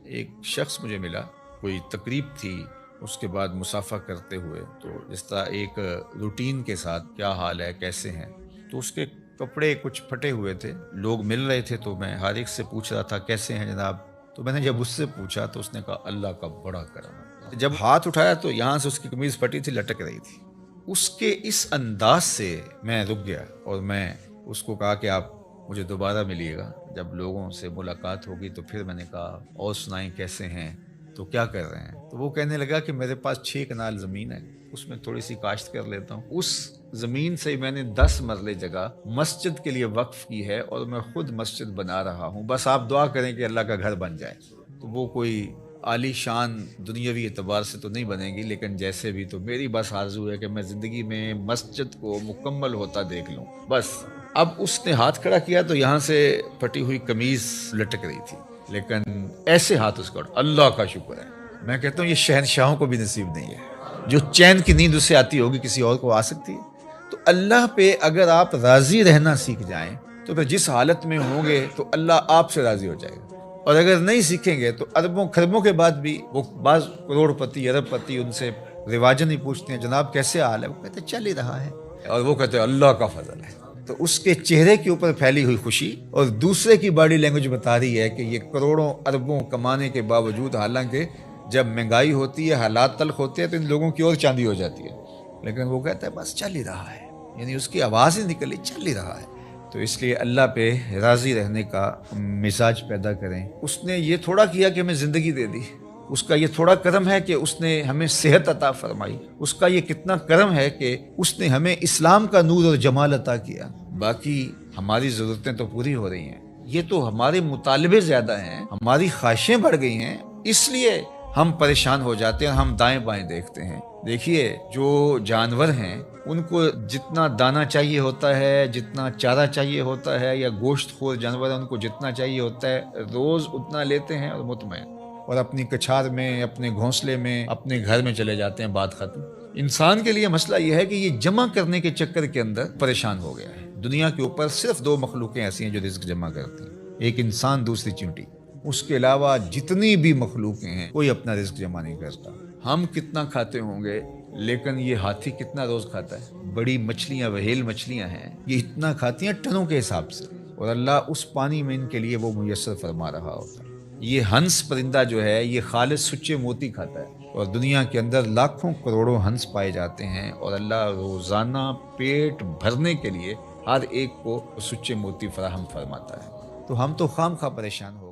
ایک شخص مجھے ملا، کوئی تقریب تھی، اس کے بعد مصافحہ کرتے ہوئے تو جس طرح ایک روٹین کے ساتھ کیا حال ہے، کیسے ہیں، تو اس کے کپڑے کچھ پھٹے ہوئے تھے، لوگ مل رہے تھے تو میں ہر ایک سے پوچھ رہا تھا کیسے ہیں جناب. تو میں نے جب اس سے پوچھا تو اس نے کہا اللہ کا بڑا کرم ہے. جب ہاتھ اٹھایا تو یہاں سے اس کی قمیض پھٹی تھی، لٹک رہی تھی. اس کے اس انداز سے میں رک گیا اور میں اس کو کہا کہ آپ مجھے دوبارہ ملیے گا، جب لوگوں سے ملاقات ہوگی. تو پھر میں نے کہا اور سنائیں کیسے ہیں، تو کیا کر رہے ہیں. تو وہ کہنے لگا کہ میرے پاس 6 کنال زمین ہے، اس میں تھوڑی سی کاشت کر لیتا ہوں. اس زمین سے میں نے 10 مرلے جگہ مسجد کے لیے وقف کی ہے اور میں خود مسجد بنا رہا ہوں، بس آپ دعا کریں کہ اللہ کا گھر بن جائے. تو وہ کوئی عالی شان دنیاوی اعتبار سے تو نہیں بنے گی، لیکن جیسے بھی تو میری بس آرزو ہے کہ میں زندگی میں مسجد کو مکمل ہوتا دیکھ لوں بس. اب اس نے ہاتھ کھڑا کیا تو یہاں سے پھٹی ہوئی قمیض لٹک رہی تھی، لیکن ایسے ہاتھ اس کا اللہ کا شکر ہے. میں کہتا ہوں یہ شہنشاہوں کو بھی نصیب نہیں ہے. جو چین کی نیند اسے آتی ہوگی کسی اور کو آ سکتی ہے. تو اللہ پہ اگر آپ راضی رہنا سیکھ جائیں تو پھر جس حالت میں ہوں گے تو اللہ آپ سے راضی ہو جائے گا. اور اگر نہیں سیکھیں گے تو اربوں خربوں کے بعد بھی وہ بعض کروڑ پتی ارب پتی ان سے رواجن نہیں پوچھتے ہیں جناب کیسے حال ہے، وہ کہتے ہیں چل ہی رہا ہے، اور وہ کہتے ہیں اللہ کا فضل ہے. تو اس کے چہرے کے اوپر پھیلی ہوئی خوشی اور دوسرے کی باڈی لینگویج بتا رہی ہے کہ یہ کروڑوں اربوں کمانے کے باوجود، حالانکہ جب مہنگائی ہوتی ہے، حالات تلخ ہوتے ہیں تو ان لوگوں کی اور چاندی ہو جاتی ہے، لیکن وہ کہتا ہے بس چل ہی رہا ہے، یعنی اس کی آواز ہی نکلی چل ہی رہا ہے. تو اس لیے اللہ پہ راضی رہنے کا مزاج پیدا کریں. اس نے یہ تھوڑا کیا کہ ہمیں زندگی دے دی، اس کا یہ تھوڑا کرم ہے کہ اس نے ہمیں صحت عطا فرمائی، اس کا یہ کتنا کرم ہے کہ اس نے ہمیں اسلام کا نور اور جمال عطا کیا. باقی ہماری ضرورتیں تو پوری ہو رہی ہیں، یہ تو ہمارے مطالبے زیادہ ہیں، ہماری خواہشیں بڑھ گئی ہیں، اس لیے ہم پریشان ہو جاتے ہیں اور ہم دائیں بائیں دیکھتے ہیں. دیکھیے جو جانور ہیں ان کو جتنا دانہ چاہیے ہوتا ہے، جتنا چارہ چاہیے ہوتا ہے، یا گوشت خور جانور ان کو جتنا چاہیے ہوتا ہے روز اتنا لیتے ہیں اور مطمئن، اور اپنی کچھار میں، اپنے گھونسلے میں، اپنے گھر میں چلے جاتے ہیں، بات ختم. انسان کے لیے مسئلہ یہ ہے کہ یہ جمع کرنے کے چکر کے اندر پریشان ہو گیا ہے. دنیا کے اوپر صرف 2 مخلوقیں ایسی ہیں جو رزق جمع کرتی ہیں، ایک انسان، دوسری چیونٹی. اس کے علاوہ جتنی بھی مخلوقیں ہیں کوئی اپنا رزق جمع نہیں کرتا. ہم کتنا کھاتے ہوں گے، لیکن یہ ہاتھی کتنا روز کھاتا ہے. بڑی مچھلیاں، وہیل مچھلیاں ہیں، یہ اتنا کھاتی ہیں ٹنوں کے حساب سے، اور اللہ اس پانی میں ان کے لیے وہ میسر فرما رہا ہوتا ہے. یہ ہنس پرندہ جو ہے یہ خالص سچے موتی کھاتا ہے، اور دنیا کے اندر لاکھوں کروڑوں ہنس پائے جاتے ہیں، اور اللہ روزانہ پیٹ بھرنے کے لیے ہر ایک کو سچے موتی فراہم فرماتا ہے. تو ہم تو خام خواہ پریشان ہو